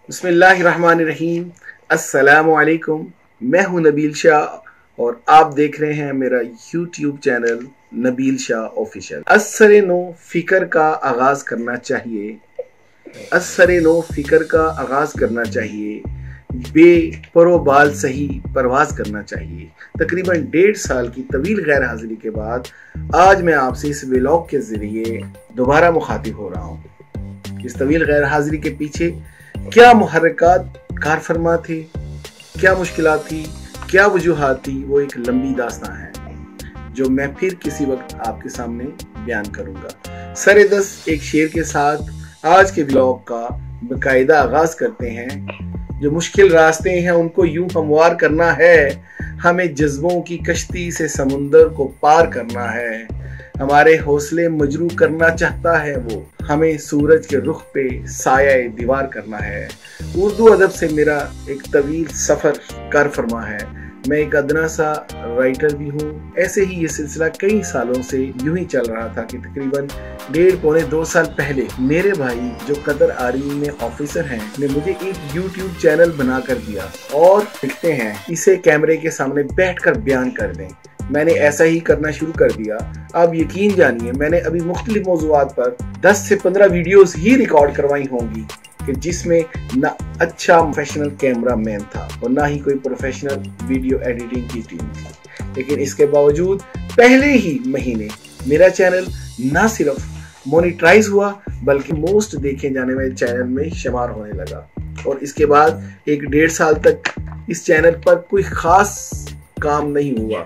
बिस्मिल्लाहिर्रहमानिर्रहीम। अस्सलाम वालेकुम। मैं हूं नबील शाह और आप देख रहे हैं मेरा YouTube channel Nabeel Shah official. असरे नो फिक्र का आगाज करना चाहिए, असरे नो फिक्र का आगाज करना चाहिए, बेपरोबाल सही परवाज करना चाहिए। तकरीबन 1.5 साल की तवील गैर हाजिरी के बाद आज मैं आपसे इस व्लॉग के जरिए दोबारा मुखातिब हो रहा हूँ। इस तवील गैर हाजिरी के पीछे क्या मुहर्रिकात कार फरमा थे, क्या मुश्किलात थी, क्या वजूहात थी, वो एक लंबी दास्तां है जो मैं फिर किसी वक्त आपके सामने बयान करूंगा। सरेदस एक शेर के साथ आज के व्लॉग का बाकायदा आगाज करते हैं। जो मुश्किल रास्ते हैं उनको यूं हमवार करना है, हमें जज्बों की कश्ती से समुंदर को पार करना है। हमारे हौसले मजरू करना चाहता है वो, हमें सूरज के रुख पे साया दीवार करना है। उर्दू अदब से मेरा एक तवील सफ़र कर फरमा है। मैं एक अदना सा राइटर भी हूँ। ऐसे ही ये सिलसिला कई सालों से यूं ही चल रहा था कि तकरीबन 1.5-2 साल पहले मेरे भाई जो कतर आर्मी में ऑफिसर हैं ने मुझे एक YouTube चैनल बना कर दिया और लिखते हैं इसे कैमरे के सामने बैठकर बयान कर दें। मैंने ऐसा ही करना शुरू कर दिया। अब यकीन जानिए मैंने अभी मुख्तलिफ मौज़ूआत पर 10 से 15 वीडियोस ही रिकॉर्ड करवाई होंगी कि जिसमें ना अच्छा प्रोफेशनल कैमरा मैन था और ना ही कोई प्रोफेशनल वीडियो एडिटिंग की टीम थी। लेकिन इसके बावजूद पहले ही महीने मेरा चैनल ना सिर्फ मोनेटाइज हुआ बल्कि मोस्ट देखे जाने वाले चैनल में शुमार होने लगा। और इसके बाद 1.5 साल तक इस चैनल पर कोई खास काम नहीं हुआ,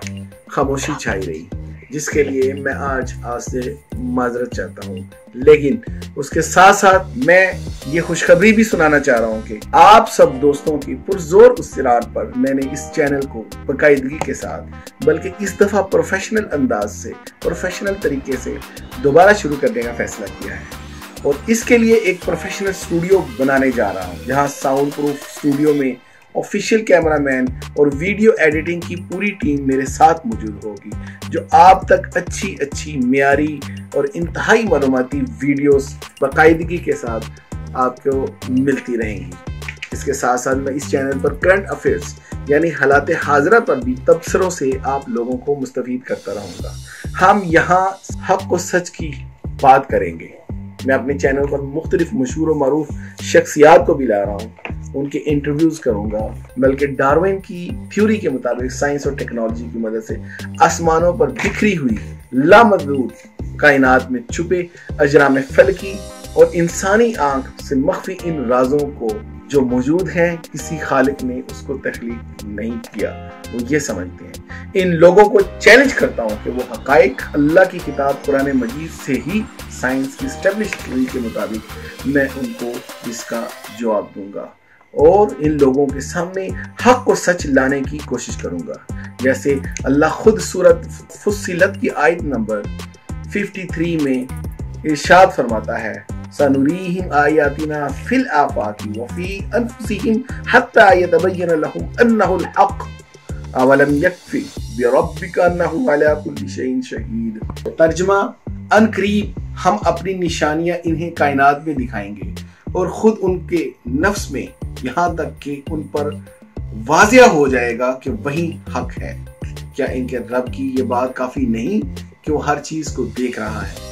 खामोशी छाई रही, जिसके लिए मैं आज से माजरत चाहता हूँ। लेकिन उसके साथ साथ मैं ये खुशखबरी भी सुनाना चाह रहा हूँ कि आप सब दोस्तों की पुरजोर इस्तिरार पर मैंने इस चैनल को बाकायदगी के साथ बल्कि इस दफा प्रोफेशनल अंदाज से, प्रोफेशनल तरीके से दोबारा शुरू करने का फैसला किया है। और इसके लिए एक प्रोफेशनल स्टूडियो बनाने जा रहा हूँ जहाँ साउंड प्रूफ स्टूडियो में ऑफिशियल कैमरामैन और वीडियो एडिटिंग की पूरी टीम मेरे साथ मौजूद होगी, जो आप तक अच्छी मियारी और इंतहाई मालूमाती वीडियोस बाकायदगी के साथ आपको मिलती रहेंगी। इसके साथ साथ मैं इस चैनल पर करंट अफेयर्स यानी हालात हाज़िरा पर भी तबसरों से आप लोगों को मुस्तफीद करता रहूँगा। हम यहाँ हक को सच की बात करेंगे। मैं अपने चैनल पर मुख्तलिफ मशहूर और मरूफ शख्सियात को भी ला रहा हूँ, उनके इंटरव्यूज करूंगा, बल्कि डार्विन की थ्योरी के मुताबिक साइंस और टेक्नोलॉजी की मदद से आसमानों पर बिखरी हुई लामहदूद कायनात में छुपे अजराम फलकी और इंसानी आंख से मख्फी इन राजों को जो मौजूद हैं, किसी खालिक ने उसको तख्लीक नहीं किया, वो ये समझते हैं। इन लोगों को चैलेंज करता हूँ कि वो हकाइक अल्लाह की किताब कुरान मजीद से ही साइंस की एस्टेब्लिश थ्योरी के मुताबिक मैं उनको इसका जवाब दूंगा और इन लोगों के सामने हक को सच लाने की कोशिश करूंगा। जैसे अल्लाह खुद सूरत फुस्सिलत की आयत नंबर 53 में इरशाद फरमाता है, सनुरीहिम आयातिना फिल आफाकी व फी अनफुसिहिम हत्ता यतबय्यन लहुम अन्नहुल हक अवलम यकफी बिरब्बिका अन्नहु अला कुल्ली शैइन शहीद। तर्जुमा, अनकरीब हम अपनी निशानियां इन्हें कायनात में दिखाएंगे और खुद उनके नफ्स में, यहाँ तक कि उन पर वाज़िया हो जाएगा कि वही हक है। क्या इनके रब की ये बात काफी नहीं कि वो हर चीज को देख रहा है?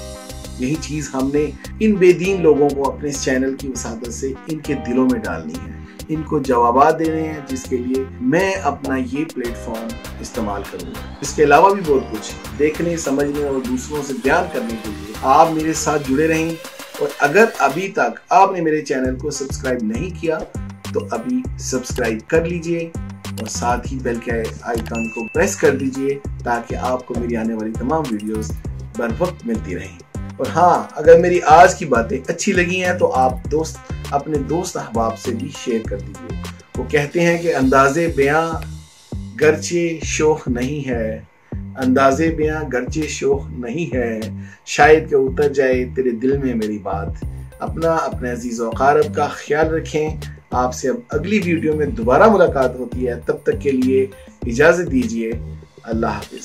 यही चीज हमने इन बेदीन लोगों को अपने इस चैनल की वसादत से इनके दिलों में डालनी है, इनको जवाबात देने हैं, जिसके लिए मैं अपना ये प्लेटफॉर्म इस्तेमाल करूंगा। इसके अलावा भी बहुत कुछ देखने, समझने और दूसरों से बयान करने के लिए आप मेरे साथ जुड़े रहें। और अगर अभी तक आपने मेरे चैनल को सब्सक्राइब नहीं किया तो अभी सब्सक्राइब कर लीजिए और साथ ही बेल के आइकन को प्रेस कर दीजिए ताकि आपको मेरी आने वाली तमाम वीडियोस बर वक्त मिलती रहें। और हाँ, अगर मेरी आज की बातें अच्छी लगी हैं तो आप अपने दोस्त अहबाब से भी शेयर कर दीजिए। वो कहते हैं कि अंदाज़े बयां गर्चे शोख नहीं है, अंदाज़े बयां गर्चे शोख नहीं है, शायद कि उतर जाए तेरे दिल में मेरी बात। अपने अजीज़ व अक़ारब का ख्याल रखें। आपसे अब अगली वीडियो में दोबारा मुलाकात होती है, तब तक के लिए इजाज़त दीजिए। अल्लाह हाफ़िज़।